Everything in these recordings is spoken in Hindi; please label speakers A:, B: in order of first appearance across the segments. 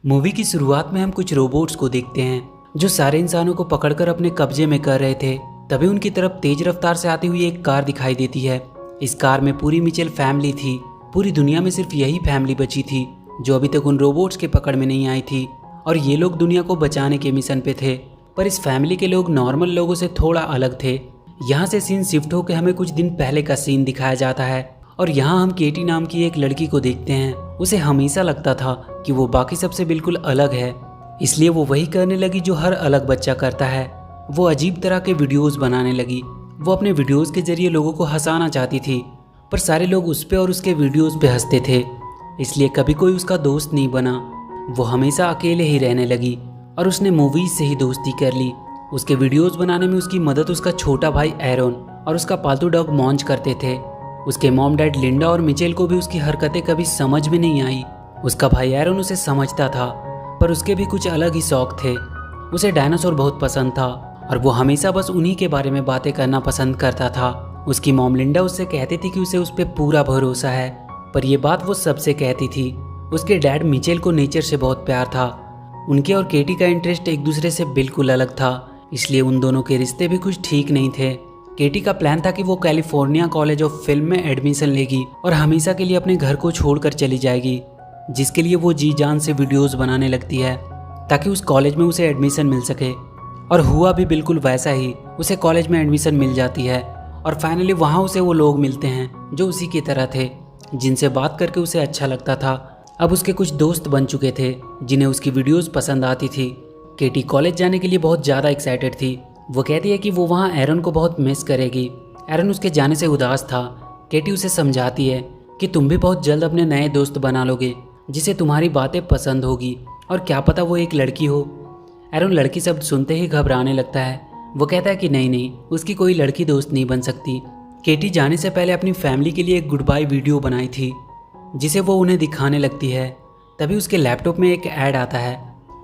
A: मूवी की शुरुआत में हम कुछ रोबोट्स को देखते हैं जो सारे इंसानों को पकड़कर अपने कब्जे में कर रहे थे। तभी उनकी तरफ तेज रफ्तार से आती हुई एक कार दिखाई देती है। इस कार में पूरी मिचेल फैमिली थी। पूरी दुनिया में सिर्फ यही फैमिली बची थी जो अभी तक उन रोबोट्स के पकड़ में नहीं आई थी, और ये लोग दुनिया को बचाने के मिशन पे थे। पर इस फैमिली के लोग नॉर्मल लोगों से थोड़ा अलग थे। यहाँ से सीन शिफ्ट होकर हमें कुछ दिन पहले का सीन दिखाया जाता है, और यहाँ हम केटी नाम की एक लड़की को देखते हैं। उसे हमेशा लगता था कि वो बाकी सबसे बिल्कुल अलग है, इसलिए वो वही करने लगी जो हर अलग बच्चा करता है। वो अजीब तरह के वीडियोस बनाने लगी। वो अपने वीडियोस के जरिए लोगों को हंसाना चाहती थी, पर सारे लोग उस पे और उसके वीडियोस पे हंसते थे, इसलिए कभी कोई उसका दोस्त नहीं बना। वो हमेशा अकेले ही रहने लगी और उसने मूवीज से ही दोस्ती कर ली। उसके वीडियोस बनाने में उसकी मदद उसका छोटा भाई एरोन और उसका पालतू डॉग मॉन्च करते थे। उसके मॉम डैड लिंडा और मिचेल को भी उसकी हरकतें कभी समझ में नहीं आई। उसका भाई एरोन उसे समझता था, पर उसके भी कुछ अलग ही शौक थे। उसे डायनासोर बहुत पसंद था और वो हमेशा बस उन्हीं के बारे में बातें करना पसंद करता था। उसकी मॉम लिंडा उससे कहती थी कि उसे उस पर पूरा भरोसा है, पर यह बात वो सबसे कहती थी। उसके डैड मिचेल को नेचर से बहुत प्यार था। उनके और केटी का इंटरेस्ट एक दूसरे से बिल्कुल अलग था, इसलिए उन दोनों के रिश्ते भी कुछ ठीक नहीं थे। केटी का प्लान था कि वो कैलिफोर्निया कॉलेज ऑफ फिल्म में एडमिशन लेगी और हमेशा के लिए अपने घर को छोड़कर चली जाएगी, जिसके लिए वो जी जान से वीडियोस बनाने लगती है ताकि उस कॉलेज में उसे एडमिशन मिल सके। और हुआ भी बिल्कुल वैसा ही। उसे कॉलेज में एडमिशन मिल जाती है और फाइनली वहाँ उसे वो लोग मिलते हैं जो उसी की तरह थे, जिनसे बात करके उसे अच्छा लगता था। अब उसके कुछ दोस्त बन चुके थे जिन्हें उसकी वीडियोस पसंद आती थी। केटी कॉलेज जाने के लिए बहुत ज़्यादा एक्साइटेड थी। वो कहती है कि वो वहाँ एरन को बहुत मिस करेगी। एरन उसके जाने से उदास था। केटी उसे समझाती है कि तुम भी बहुत जल्द अपने नए दोस्त बना लोगे जिसे तुम्हारी बातें पसंद होगी, और क्या पता वो एक लड़की हो। एरन लड़की शब्द सुनते ही घबराने लगता है। वो कहता है कि नहीं, उसकी कोई लड़की दोस्त नहीं बन सकती। केटी जाने से पहले अपनी फैमिली के लिए एक गुड बाय वीडियो बनाई थी जिसे वो उन्हें दिखाने लगती है। तभी उसके लैपटॉप में एक ऐड आता है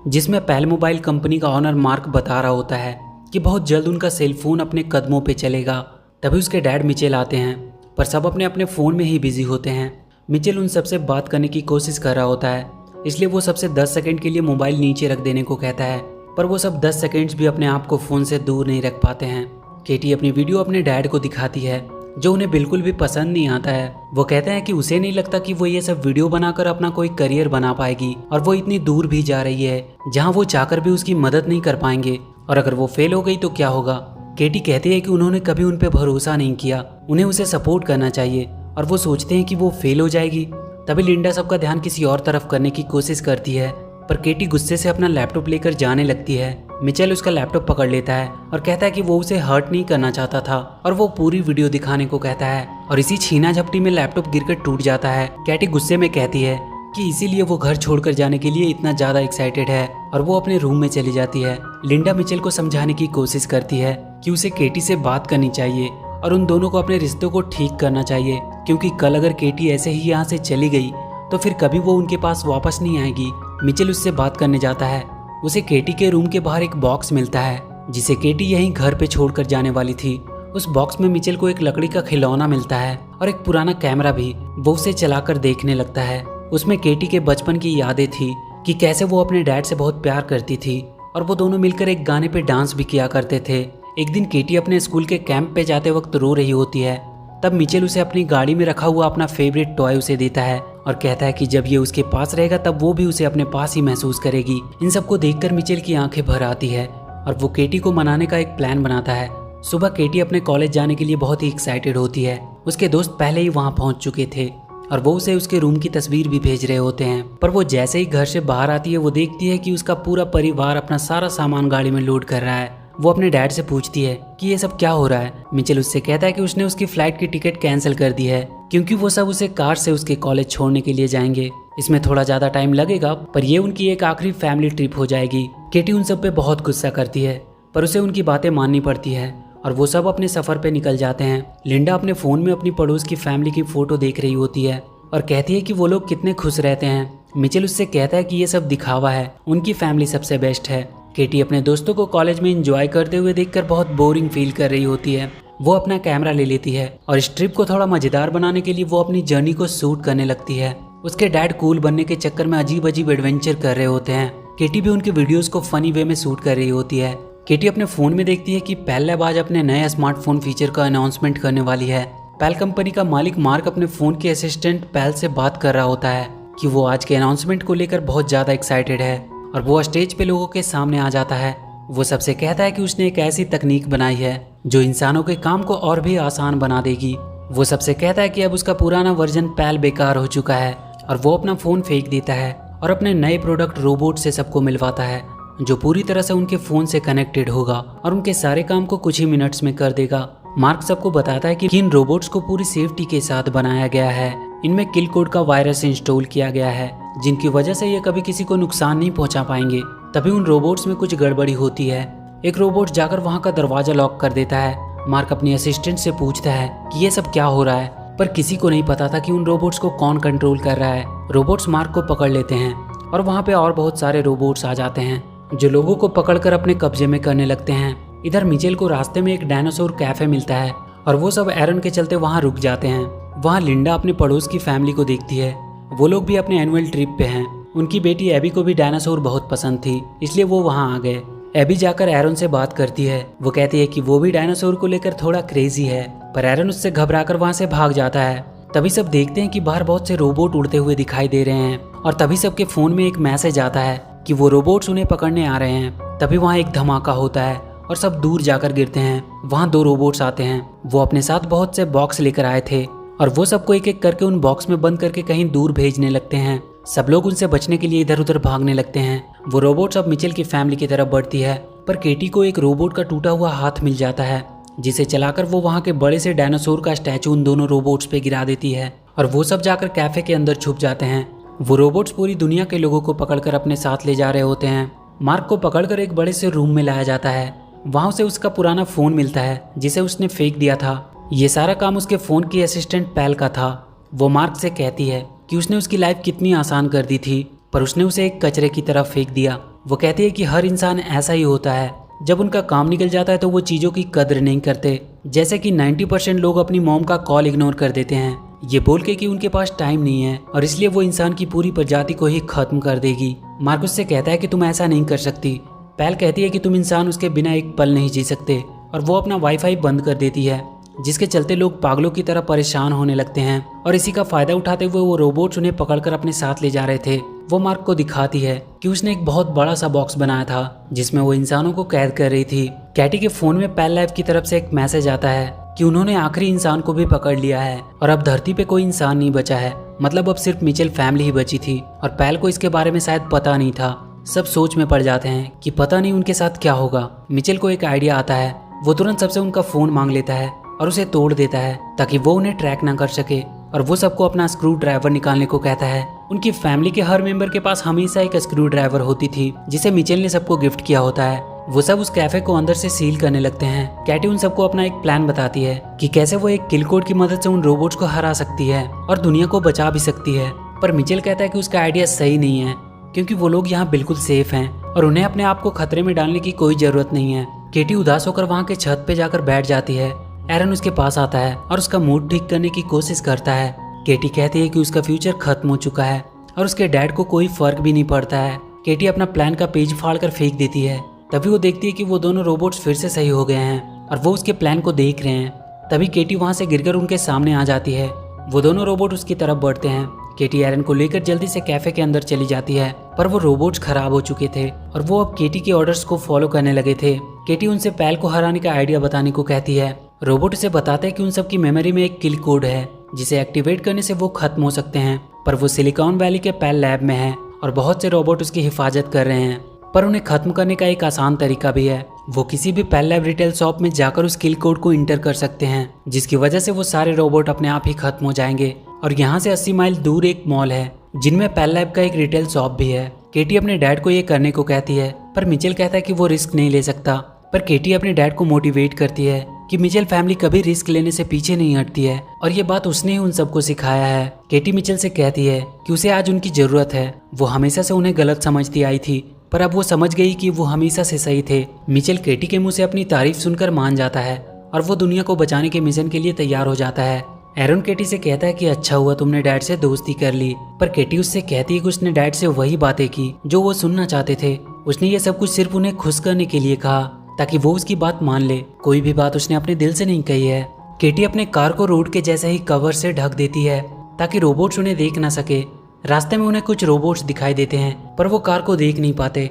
A: जिसमें पेल मोबाइल कंपनी का ऑनर मार्क बता रहा होता है कि बहुत जल्द उनका सेल फोन अपने कदमों पे चलेगा। तभी उसके डैड मिचेल आते हैं, पर सब अपने अपने फ़ोन में ही बिजी होते हैं। मिचेल उन सबसे बात करने की कोशिश कर रहा होता है, इसलिए वो सबसे 10 सेकंड के लिए मोबाइल नीचे रख देने को कहता है, पर वो सब 10 सेकंड्स भी अपने आप को फ़ोन से दूर नहीं रख पाते हैं। केटी अपनी वीडियो अपने डैड को दिखाती है जो उन्हें बिल्कुल भी पसंद नहीं आता है। वो कहते हैं कि उसे नहीं लगता कि वो ये सब वीडियो बनाकर अपना कोई करियर बना पाएगी, और वो इतनी दूर भी जा रही है जहाँ वो चाहकर भी उसकी मदद नहीं कर पाएंगे, और अगर वो फेल हो गई तो क्या होगा। केटी कहती है कि उन्होंने कभी उन पे भरोसा नहीं किया, उन्हें उसे सपोर्ट करना चाहिए, और वो सोचते हैं कि वो फेल हो जाएगी। तभी लिंडा सबका ध्यान किसी और तरफ करने की कोशिश करती है, पर केटी गुस्से से अपना लैपटॉप लेकर जाने लगती है। मिचेल उसका लैपटॉप पकड़ लेता है और कहता है कि वो उसे हर्ट नहीं करना चाहता था, और वो पूरी वीडियो दिखाने को कहता है, और इसी छीना झपटी में लैपटॉप गिरकर टूट जाता है। केटी गुस्से में कहती है कि इसीलिए वो घर छोड़कर जाने के लिए इतना ज़्यादा एक्साइटेड है, और वो अपने रूम में चली जाती है। लिंडा मिचेल को समझाने की कोशिश करती है कि उसे केटी से बात करनी चाहिए और उन दोनों को अपने रिश्तों को ठीक करना चाहिए, क्योंकि कल अगर केटी ऐसे ही यहाँ से चली गई तो फिर कभी वो उनके पास वापस नहीं आएगी। मिचेल उससे बात करने जाता है। उसे केटी के रूम के बाहर एक बॉक्स मिलता है जिसे केटी यहीं घर पे छोड़कर जाने वाली थी। उस बॉक्स में मिचेल को एक लकड़ी का खिलौना मिलता है और एक पुराना कैमरा भी। वो उसे चलाकर देखने लगता है। उसमें केटी के बचपन की यादें थी कि कैसे वो अपने डैड से बहुत प्यार करती थी, और वो दोनों मिलकर एक गाने पे डांस भी किया करते थे। एक दिन केटी अपने स्कूल के कैंप पे जाते वक्त रो रही होती है। तब मिचेल उसे अपनी गाड़ी में रखा हुआ अपना फेवरेट टॉय उसे देता है और कहता है कि जब ये उसके पास रहेगा तब वो भी उसे अपने पास ही महसूस करेगी। इन सबको देखकर मिचेल की आंखें भर आती है और वो केटी को मनाने का एक प्लान बनाता है। सुबह केटी अपने कॉलेज जाने के लिए बहुत ही एक्साइटेड होती है। उसके दोस्त पहले ही वहाँ पहुँच चुके थे और वो उसे उसके रूम की तस्वीर भी भेज रहे होते हैं, पर वो जैसे ही घर से बाहर आती है वो देखती है कि उसका पूरा परिवार अपना सारा सामान गाड़ी में लोड कर रहा है। वो अपने डैड से पूछती है कि ये सब क्या हो रहा है। मिचेल उससे कहता है कि उसने उसकी फ्लाइट की टिकट कैंसिल कर दी है क्योंकि वो सब उसे कार से उसके कॉलेज छोड़ने के लिए जाएंगे। इसमें थोड़ा ज़्यादा टाइम लगेगा, पर ये उनकी एक आखिरी फैमिली ट्रिप हो जाएगी। केटी उन सब पे बहुत गुस्सा करती है, पर उसे उनकी बातें माननी पड़ती है और वो सब अपने सफ़र पे निकल जाते हैं। लिंडा अपने फ़ोन में अपनी पड़ोस की फैमिली की फ़ोटो देख रही होती है और कहती है कि वो लोग कितने खुश रहते हैं। मिचेल उससे कहता है कि ये सब दिखावा है, उनकी फैमिली सबसे बेस्ट है। केटी अपने दोस्तों को कॉलेज में एंजॉय करते हुए देखकर बहुत बोरिंग फील कर रही होती है। वो अपना कैमरा ले लेती है और इस ट्रिप को थोड़ा मज़ेदार बनाने के लिए वो अपनी जर्नी को शूट करने लगती है। उसके डैड कूल बनने के चक्कर में अजीब अजीब एडवेंचर कर रहे होते हैं। केटी भी उनके वीडियोस को फनी वे में शूट कर रही होती है। केटी अपने फोन में देखती है कि पेल लैब आज अपने नए स्मार्टफोन फीचर का अनाउंसमेंट करने वाली है। पेल कंपनी का मालिक मार्क अपने फोन के असिस्टेंट पेल से बात कर रहा होता है कि वो आज के अनाउंसमेंट को लेकर बहुत ज्यादा एक्साइटेड है और वो स्टेज पे लोगों के सामने आ जाता है। वो सबसे कहता है कि उसने एक ऐसी तकनीक बनाई है जो इंसानों के काम को और भी आसान बना देगी। वो सबसे कहता है कि अब उसका पुराना वर्जन पेल बेकार हो चुका है और वो अपना फोन फेंक देता है और अपने नए प्रोडक्ट रोबोट से सबको मिलवाता है जो पूरी तरह से उनके फोन से कनेक्टेड होगा और उनके सारे काम को कुछ ही मिनट्स में कर देगा। मार्क सबको बताता है कि इन रोबोट्स को पूरी सेफ्टी के साथ बनाया गया है। इनमें किल कोड का वायरस इंस्टॉल किया गया है जिनकी वजह से ये कभी किसी को नुकसान नहीं पहुंचा पाएंगे। तभी उन रोबोट्स में कुछ गड़बड़ी होती है। एक रोबोट जाकर वहां का दरवाजा लॉक कर देता है। मार्क अपनी असिस्टेंट से पूछता है कि ये सब क्या हो रहा है, पर किसी को नहीं पता था कि उन रोबोट्स को कौन कंट्रोल कर रहा है। रोबोट्स मार्क को पकड़ लेते हैं और वहाँ पे और बहुत सारे रोबोट्स आ जाते हैं जो लोगों को पकड़कर अपने कब्जे में करने लगते हैं। इधर मिचेल को रास्ते में एक डायनासोर कैफे मिलता है और वो सब एरन के चलते वहाँ रुक जाते हैं। वहाँ लिंडा अपने पड़ोस की फैमिली को देखती है। वो लोग भी अपने एनुअल ट्रिप पे हैं। उनकी बेटी एबी को भी डायनासोर बहुत पसंद थी, इसलिए वो वहाँ आ गए। एबी जाकर एरन से बात करती है। वो कहती है कि वो भी डायनासोर को लेकर थोड़ा क्रेजी है, पर एरन उससे घबराकर वहाँ से भाग जाता है। तभी सब देखते हैं कि बाहर बहुत से रोबोट उड़ते हुए दिखाई दे रहे हैं और तभी सबके फोन में एक मैसेज आता है कि वो रोबोट्स उन्हें पकड़ने आ रहे हैं। तभी वहाँ एक धमाका होता है और सब दूर जाकर गिरते हैं। वहाँ 2 रोबोट्स आते हैं। वो अपने साथ बहुत से बॉक्स लेकर आए थे और वो सबको एक एक करके उन बॉक्स में बंद करके कहीं दूर भेजने लगते हैं। सब लोग उनसे बचने के लिए इधर उधर भागने लगते हैं। वो रोबोट्स अब मिचेल की फैमिली की तरफ बढ़ती है, पर केटी को एक रोबोट का टूटा हुआ हाथ मिल जाता है जिसे चलाकर वो वहाँ के बड़े से डायनासोर का स्टैचू उन दोनों रोबोट्स पे गिरा देती है और वो सब जाकर कैफे के अंदर छुप जाते हैं। वो रोबोट्स पूरी दुनिया के लोगों को पकड़कर अपने साथ ले जा रहे होते हैं। मार्क को पकड़कर एक बड़े से रूम में लाया जाता है। वहाँ उसे उसका पुराना फोन मिलता है जिसे उसने फेंक दिया था। ये सारा काम उसके फोन की असिस्टेंट पेल का था। वो मार्क से कहती है कि उसने उसकी लाइफ कितनी आसान कर दी थी, पर उसने उसे एक कचरे की तरफ फेंक दिया। वो कहती है कि हर इंसान ऐसा ही होता है, जब उनका काम निकल जाता है तो वो चीज़ों की कदर नहीं करते। जैसे कि 90% लोग अपनी मॉम का कॉल इग्नोर कर देते हैं, ये बोल के कि उनके पास टाइम नहीं है और इसलिए वो इंसान की पूरी प्रजाति को ही खत्म कर देगी। मार्क उससे कहता है कि तुम ऐसा नहीं कर सकती। पेल कहती है कि तुम इंसान उसके बिना एक पल नहीं जी सकते और वो अपना वाईफाई बंद कर देती है, जिसके चलते लोग पागलों की तरह परेशान होने लगते हैं और इसी का फायदा उठाते हुए वो रोबोट्स उन्हें पकड़कर अपने साथ ले जा रहे थे। वो मार्क को दिखाती है कि उसने एक बहुत बड़ा सा बॉक्स बनाया था जिसमें वो इंसानों को कैद कर रही थी। कैटी के फोन में पेल लैब की तरफ से एक मैसेज आता है कि उन्होंने आखिरी इंसान को भी पकड़ लिया है और अब धरती पे कोई इंसान नहीं बचा है। मतलब अब सिर्फ मिचेल फैमिली ही बची थी और पेल को इसके बारे में शायद पता नहीं था। सब सोच में पड़ जाते हैं कि पता नहीं उनके साथ क्या होगा। मिचेल को एक आइडिया आता है। वो तुरंत सबसे उनका फोन मांग लेता है और उसे तोड़ देता है ताकि वो उन्हें ट्रैक ना कर सके और वो सबको अपना स्क्रू ड्राइवर निकालने को कहता है। उनकी फैमिली के हर मेंबर के पास हमेशा एक स्क्रू ड्राइवर होती थी जिसे मिचेल ने सबको गिफ्ट किया होता है। वो सब उस कैफे को अंदर से सील करने लगते हैं। कैटी उन सबको अपना एक प्लान बताती है कि कैसे वो एक किल कोड की मदद से उन रोबोट्स को हरा सकती है और दुनिया को बचा भी सकती है। पर मिचेल कहता है कि उसका आइडिया सही नहीं है क्योंकि वो लोग यहाँ बिल्कुल सेफ हैं और उन्हें अपने आप को खतरे में डालने की कोई जरूरत नहीं है। केटी उदास होकर वहाँ के छत पे जाकर बैठ जाती है। एरन उसके पास आता है और उसका मूड ठीक करने की कोशिश करता है। केटी कहती है कि उसका फ्यूचर खत्म हो चुका है और उसके डैड को कोई फर्क भी नहीं पड़ता है। केटी अपना प्लान का पेज फाड़ कर फेंक देती है। तभी वो देखती है कि वो दोनों रोबोट्स फिर से सही हो गए हैं और वो उसके प्लान को देख रहे हैं। तभी केटी वहाँ से गिरकर उनके सामने आ जाती है। वो दोनों रोबोट उसकी तरफ बढ़ते हैं। केटी एरन को लेकर जल्दी से कैफे के अंदर चली जाती है, पर वो रोबोट्स खराब हो चुके थे और वो अब केटी के ऑर्डर्स को फॉलो करने लगे थे। केटी उनसे पेल को हराने का आइडिया बताने को कहती है। रोबोट उसे बताते हैं कि उन सबकी मेमोरी में एक किल कोड है जिसे एक्टिवेट करने से वो खत्म हो सकते हैं, पर वो सिलिकॉन वैली के पेल लैब में है और बहुत से रोबोट उसकी हिफाजत कर रहे हैं। पर उन्हें खत्म करने का एक आसान तरीका भी है। वो किसी भी पेल लैब रिटेल शॉप में जाकर उस किल कोड को इंटर कर सकते हैं, जिसकी वजह से वो सारे रोबोट अपने आप ही खत्म हो जाएंगे। और यहाँ से 80 माइल दूर एक मॉल है जिनमें पेल लैब का एक रिटेल शॉप भी है। केटी अपने डैड को ये करने को कहती है, पर मिचेल कहता है कि वो रिस्क नहीं ले सकता। पर केटी अपने डैड को मोटिवेट करती है कि मिचेल फैमिली कभी रिस्क लेने से पीछे नहीं हटती है और ये बात उसने ही उन सबको सिखाया है। केटी मिचेल से कहती है कि उसे आज उनकी जरूरत है। वो हमेशा से उन्हें गलत समझती आई थी, पर अब वो समझ गई कि वो हमेशा से सही थे। मिचेल केटी के मुंह से अपनी तारीफ सुनकर मान जाता है और वो दुनिया को बचाने के मिशन के लिए तैयार हो जाता है। एरन केटी से कहता है कि अच्छा हुआ तुमने डैड से दोस्ती कर ली, पर केटी उससे कहती है कि उसने डैड से वही बातें की जो वो सुनना चाहते थे। उसने ये सब कुछ सिर्फ उन्हें खुश करने के लिए कहा ताकि वो उसकी बात मान ले। कोई भी बात उसने अपने दिल से नहीं कही है। केटी अपने कार को रोड के जैसे ही कवर से ढक देती है ताकि रोबोट्स उन्हें देख ना सके। रास्ते में उन्हें कुछ रोबोट्स दिखाई देते हैं पर वो कार को देख नहीं पाते।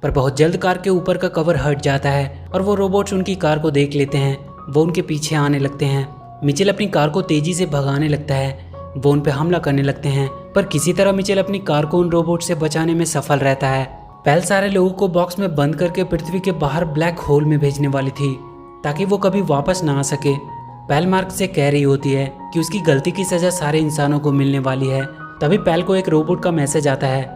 A: पर बहुत जल्द कार के ऊपर का कवर हट जाता है और वो रोबोट्स उनकी कार को देख लेते हैं। वो उनके पीछे आने लगते हैं। मिचेल अपनी कार को तेजी से भगाने लगता है। वो उन पे हमला करने लगते हैं पर किसी तरह मिचेल अपनी कार को उन रोबोट से बचाने में सफल रहता है। पेल सारे लोगों को बॉक्स में बंद करके पृथ्वी के बाहर ब्लैक होल में भेजने वाली थी ताकि वो कभी वापस ना आ सके। पेल मार्क से कह रही होती है कि उसकी गलती की सजा सारे इंसानों को मिलने वाली है। तभी पेल को एक रोबोट का मैसेज आता है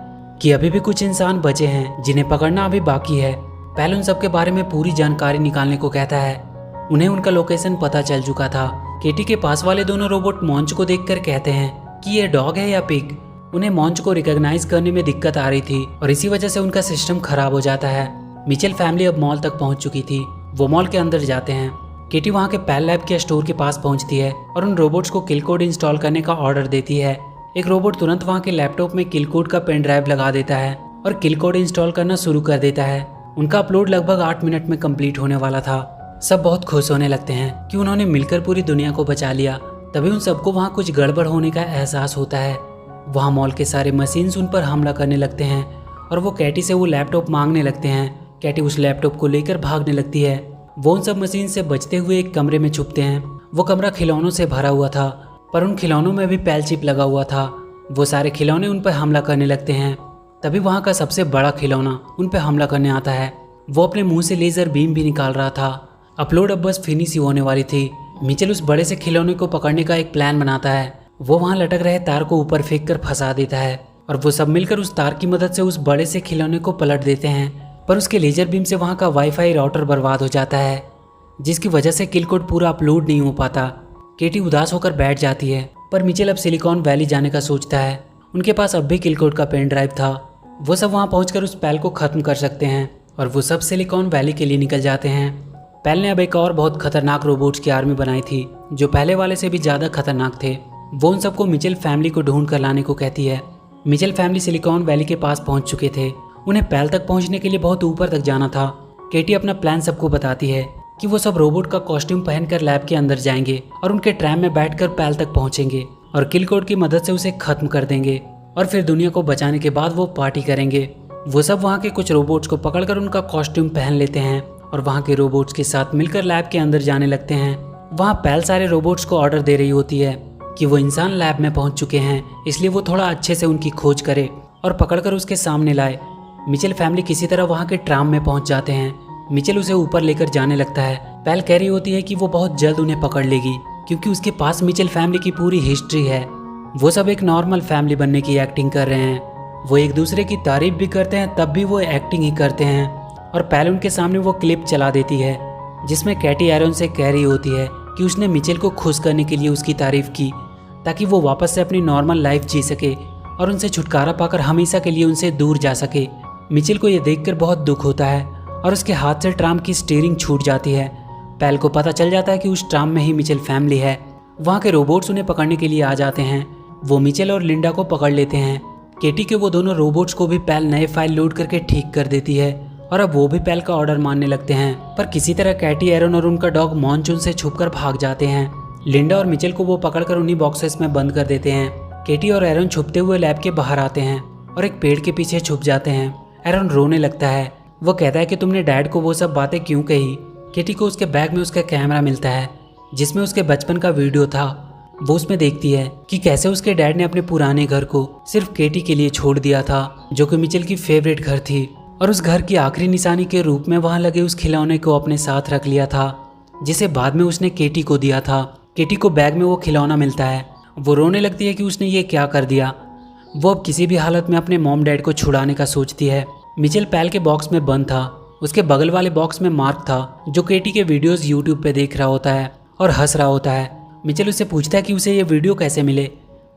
A: कि अभी भी कुछ इंसान बचे हैं जिन्हें पकड़ना अभी बाकी है। पेल उन सबके बारे में पूरी जानकारी निकालने को कहता है। उन्हें उनका लोकेशन पता चल चुका था। केटी के पास वाले दोनों रोबोट मॉन्च को देखकर कहते हैं कि ये डॉग है या पिग। उन्हें मॉन्च को रिकॉग्नाइज करने में दिक्कत आ रही थी और इसी वजह से उनका सिस्टम खराब हो जाता है। मिचेल फैमिली अब मॉल तक पहुंच चुकी थी। वो मॉल के अंदर जाते हैं। केटी वहां के पेल लैब के स्टोर के पास पहुंचती है और उन रोबोट्स को किल कोड इंस्टॉल करने का ऑर्डर देती है। एक रोबोट तुरंत वहां के लैपटॉप में किल कोड का पेन ड्राइव लगा देता है और किल कोड इंस्टॉल करना शुरू कर देता है। उनका अपलोड लगभग 8 मिनट में कंप्लीट होने वाला था। सब बहुत खुश होने लगते हैं कि उन्होंने मिलकर पूरी दुनिया को बचा लिया। तभी उन सबको वहाँ कुछ गड़बड़ होने का एहसास होता है। वहाँ मॉल के सारे मशीन्स उन पर हमला करने लगते हैं और वो कैटी से वो लैपटॉप मांगने लगते हैं। कैटी उस लैपटॉप को लेकर भागने लगती है। वो उन सब मशीन से बचते हुए एक कमरे में छुपते हैं। वो कमरा खिलौनों से भरा हुआ था पर उन खिलौनों में भी पेल चिप लगा हुआ था। वो सारे खिलौने उन पर हमला करने लगते हैं। तभी वहाँ का सबसे बड़ा खिलौना उन पर हमला करने आता है। वो अपने मुंह से लेजर बीम भी निकाल रहा था। अपलोड अब बस फिनिश ही होने वाली थी। मिचेल उस बड़े से खिलौने को पकड़ने का एक प्लान बनाता है। वो वहाँ लटक रहे तार को ऊपर फेंक कर फंसा देता है और वो सब मिलकर उस तार की मदद से उस बड़े से खिलौने को पलट देते हैं। पर उसके लेजर बीम से वहाँ का वाईफाई राउटर बर्बाद हो जाता है जिसकी वजह से किल कोड पूरा अपलोड नहीं हो पाता। केटी उदास होकर बैठ जाती है पर मिचेल अब सिलिकॉन वैली जाने का सोचता है। उनके पास अब भी किल कोड का पेन ड्राइव था। वो सब वहाँ पहुँचकर उस पेल को ख़त्म कर सकते हैं और वो सब सिलिकॉन वैली के लिए निकल जाते हैं। पेल ने अब एक और बहुत खतरनाक रोबोट्स की आर्मी बनाई थी जो पहले वाले से भी ज़्यादा खतरनाक थे। वो उन सबको मिचेल फैमिली को ढूंढ कर लाने को कहती है। मिचेल फैमिली सिलिकॉन वैली के पास पहुंच चुके थे। उन्हें पेल तक पहुंचने के लिए बहुत ऊपर तक जाना था। केटी अपना प्लान सबको बताती है कि वो सब रोबोट का कॉस्ट्यूम पहनकर लैब के अंदर जाएंगे और उनके ट्रैम में बैठकर पेल तक पहुंचेंगे और किल कोड की मदद से उसे खत्म कर देंगे और फिर दुनिया को बचाने के बाद वो पार्टी करेंगे। वो सब वहाँ के कुछ रोबोट्स को पकड़कर उनका कॉस्ट्यूम पहन लेते हैं और वहाँ के रोबोट्स के साथ मिलकर लैब के अंदर जाने लगते हैं। वहाँ पेल सारे रोबोट्स को ऑर्डर दे रही होती है कि वो इंसान लैब में पहुँच चुके हैं, इसलिए वो थोड़ा अच्छे से उनकी खोज करे और पकड़कर उसके सामने लाए। मिचेल फैमिली किसी तरह वहाँ के ट्राम में पहुँच जाते हैं। मिचेल उसे ऊपर लेकर जाने लगता है। पेल कह रही होती है कि वो बहुत जल्द उन्हें पकड़ लेगी क्योंकि उसके पास मिचेल फैमिली की पूरी हिस्ट्री है। वो सब एक नॉर्मल फैमिली बनने की एक्टिंग कर रहे हैं। वो एक दूसरे की तारीफ भी करते हैं तब भी वो एक्टिंग ही करते हैं। और पेल उनके सामने वो क्लिप चला देती है जिसमें कैटी एरन से कह रही होती है कि उसने मिचेल को खुश करने के लिए उसकी तारीफ की ताकि वो वापस से अपनी नॉर्मल लाइफ जी सके और उनसे छुटकारा पाकर हमेशा के लिए उनसे दूर जा सके। मिचेल को यह देखकर बहुत दुख होता है और उसके हाथ से ट्राम की स्टीयरिंग छूट जाती है। पेल को पता चल जाता है कि उस ट्राम में ही मिचेल फैमिली है। वहाँ के रोबोट्स उन्हें पकड़ने के लिए आ जाते हैं। वो मिचेल और लिंडा को पकड़ लेते हैं। केटी के वो दोनों रोबोट्स को भी पेल नए फाइल लोड करके ठीक कर देती है और अब वो भी पेल का ऑर्डर मानने लगते हैं। पर किसी तरह कैटी, एरन और उनका डॉग मॉन्चून से छुपकर भाग जाते हैं। लिंडा और मिचेल को वो पकड़कर उन्हीं बॉक्सेस में बंद कर देते हैं। केटी और एरन छुपते हुए लैब के बाहर आते हैं और एक पेड़ के पीछे छुप जाते हैं। एरन रोने लगता है। वो कहता है कि तुमने डैड को वो सब बातें क्यों कही। केटी को उसके बैग में उसका कैमरा मिलता है जिसमें उसके बचपन का वीडियो था। वो उसमें देखती है कि कैसे उसके डैड ने अपने पुराने घर को सिर्फ केटी के लिए छोड़ दिया था, जो कि मिचेल की फेवरेट घर थी, और उस घर की आखिरी निशानी के रूप में वहां लगे उस खिलौने को अपने साथ रख लिया था जिसे बाद में उसने केटी को दिया था। केटी को बैग में वो खिलौना मिलता है। वो रोने लगती है कि उसने ये क्या कर दिया। वो अब किसी भी हालत में अपने मॉम डैड को छुड़ाने का सोचती है। मिचेल पेल के बॉक्स में बंद था। उसके बगल वाले बॉक्स में मार्क था जो केटी के वीडियोस यूट्यूब पे देख रहा होता है और हंस रहा होता है। मिचेल उससे पूछता है कि उसे ये वीडियो कैसे मिले।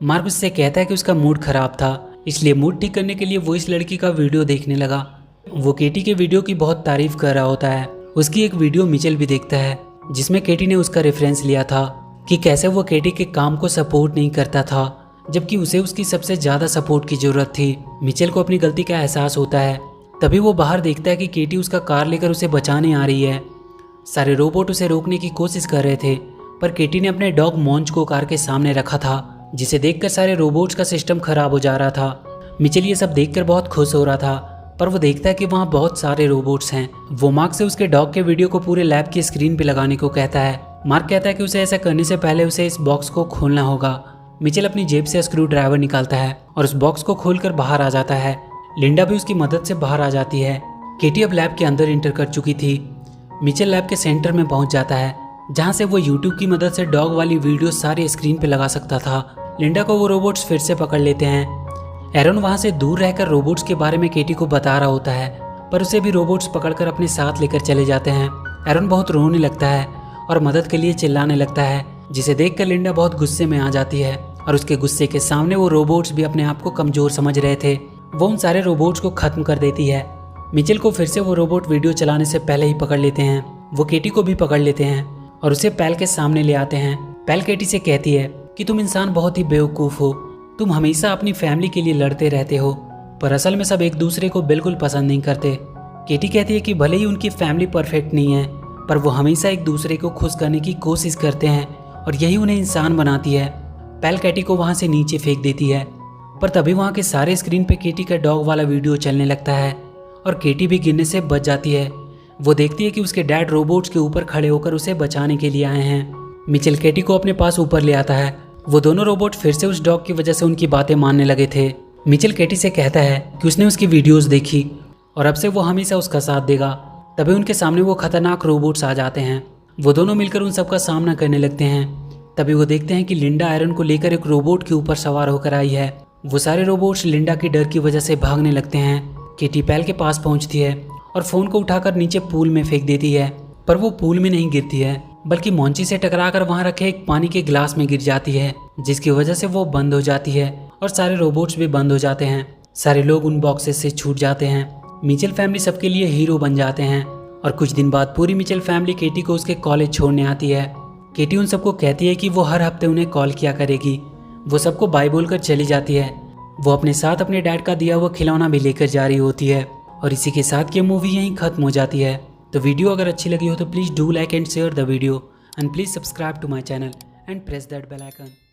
A: मार्क उससे कहता है कि उसका मूड खराब था, इसलिए मूड ठीक करने के लिए वो इस लड़की का वीडियो देखने लगा। वो केटी के वीडियो की बहुत तारीफ कर रहा होता है। उसकी एक वीडियो मिचेल भी देखता है जिसमें केटी ने उसका रेफरेंस लिया था। कि कैसे वो केटी के काम को सपोर्ट नहीं करता था, जबकि उसे उसकी सबसे ज़्यादा सपोर्ट की ज़रूरत थी। मिचेल को अपनी गलती का एहसास होता है। तभी वो बाहर देखता है कि केटी उसका कार लेकर उसे बचाने आ रही है। सारे रोबोट उसे रोकने की कोशिश कर रहे थे, पर केटी ने अपने डॉग मॉन्च को कार के सामने रखा था, जिसे देखकर सारे रोबोट्स का सिस्टम खराब हो जा रहा था। मिचेल ये सब देखकर बहुत खुश हो रहा था, पर वो देखता है कि वहाँ बहुत सारे रोबोट्स हैं। वो मार्क से उसके डॉग के वीडियो को पूरे लैब की स्क्रीन पे लगाने को कहता है। मार्क कहता है कि उसे ऐसा करने से पहले उसे इस बॉक्स को खोलना होगा। मिचेल अपनी जेब से स्क्रू ड्राइवर निकालता है और उस बॉक्स को खोलकर बाहर आ जाता है। लिंडा भी उसकी मदद से बाहर आ जाती है। केटी अब लैब के अंदर इंटर कर चुकी थी। मिचेल लैब के सेंटर में पहुंच जाता है, जहां से वो यूट्यूब की मदद से डॉग वाली वीडियो सारी स्क्रीन पे लगा सकता था। लिंडा को वो रोबोट्स फिर से पकड़ लेते हैं। एरन वहां से दूर रहकर रोबोट्स के बारे में केटी को बता रहा होता है, पर उसे भी रोबोट्स पकड़कर अपने साथ लेकर चले जाते हैं। एरन बहुत रोने लगता है और मदद के लिए चिल्लाने लगता है, जिसे देखकर लिंडा बहुत गुस्से में आ जाती है और उसके गुस्से के सामने वो रोबोट्स भी अपने आप को कमजोर समझ रहे थे। वो उन सारे रोबोट्स को खत्म कर देती है। मिचेल को फिर से वो रोबोट वीडियो चलाने से पहले ही पकड़ लेते हैं। वो केटी को भी पकड़ लेते हैं और उसे पैल के सामने ले आते हैं। पैल केटी से कहती है कि तुम इंसान बहुत ही बेवकूफ़ हो, तुम हमेशा अपनी फैमिली के लिए लड़ते रहते हो, पर असल में सब एक दूसरे को बिल्कुल पसंद नहीं करते। केटी कहती है कि भले ही उनकी फैमिली परफेक्ट नहीं है, पर वो हमेशा एक दूसरे को खुश करने की कोशिश करते हैं और यही उन्हें इंसान बनाती है। पैल केटी को वहाँ से नीचे फेंक देती है, पर तभी वहाँ के सारे स्क्रीन पे केटी का डॉग वाला वीडियो चलने लगता है और केटी भी गिरने से बच जाती है। वो देखती है कि उसके डैड रोबोट्स के ऊपर खड़े होकर उसे बचाने के लिए आए हैं। मिचेल केटी को अपने पास ऊपर ले आता है। वो दोनों रोबोट फिर से उस डॉग की वजह से उनकी बातें मानने लगे थे। मिचेल केटी से कहता है कि उसने उसकी वीडियोस देखी और अब से वो हमेशा उसका साथ देगा। तभी उनके सामने वो खतरनाक रोबोट्स आ जाते हैं। वो दोनों मिलकर उन सबका सामना करने लगते हैं। तभी वो देखते हैं कि लिंडा एरन को लेकर एक रोबोट के ऊपर सवार होकर आई है। वो सारे रोबोट्स लिंडा के डर की वजह से भागने लगते हैं। केटी पैल के पास पहुंचती है और फोन को उठाकर नीचे पूल में फेंक देती है, पर वो पूल में नहीं गिरती है, बल्कि मॉन्ची से टकराकर वहां रखे एक पानी के गिलास में गिर जाती है, जिसकी वजह से वो बंद हो जाती है और सारे रोबोट्स भी बंद हो जाते हैं। सारे लोग उन बॉक्सेस से छूट जाते हैं। मिचेल फैमिली सबके लिए हीरो बन जाते हैं और कुछ दिन बाद पूरी मिचेल फैमिली केटी को उसके कॉलेज छोड़ने आती है। केटी उन सबको कहती है कि वो हर हफ्ते उन्हें कॉल किया करेगी। वो सबको बाय बोलकर चली जाती है। वो अपने साथ अपने डैड का दिया हुआ खिलौना भी लेकर जा रही होती है और इसी के साथ ये मूवी यहीं खत्म हो जाती है। तो वीडियो अगर अच्छी लगी हो तो please do like and share the video and please subscribe to my channel and press that bell icon.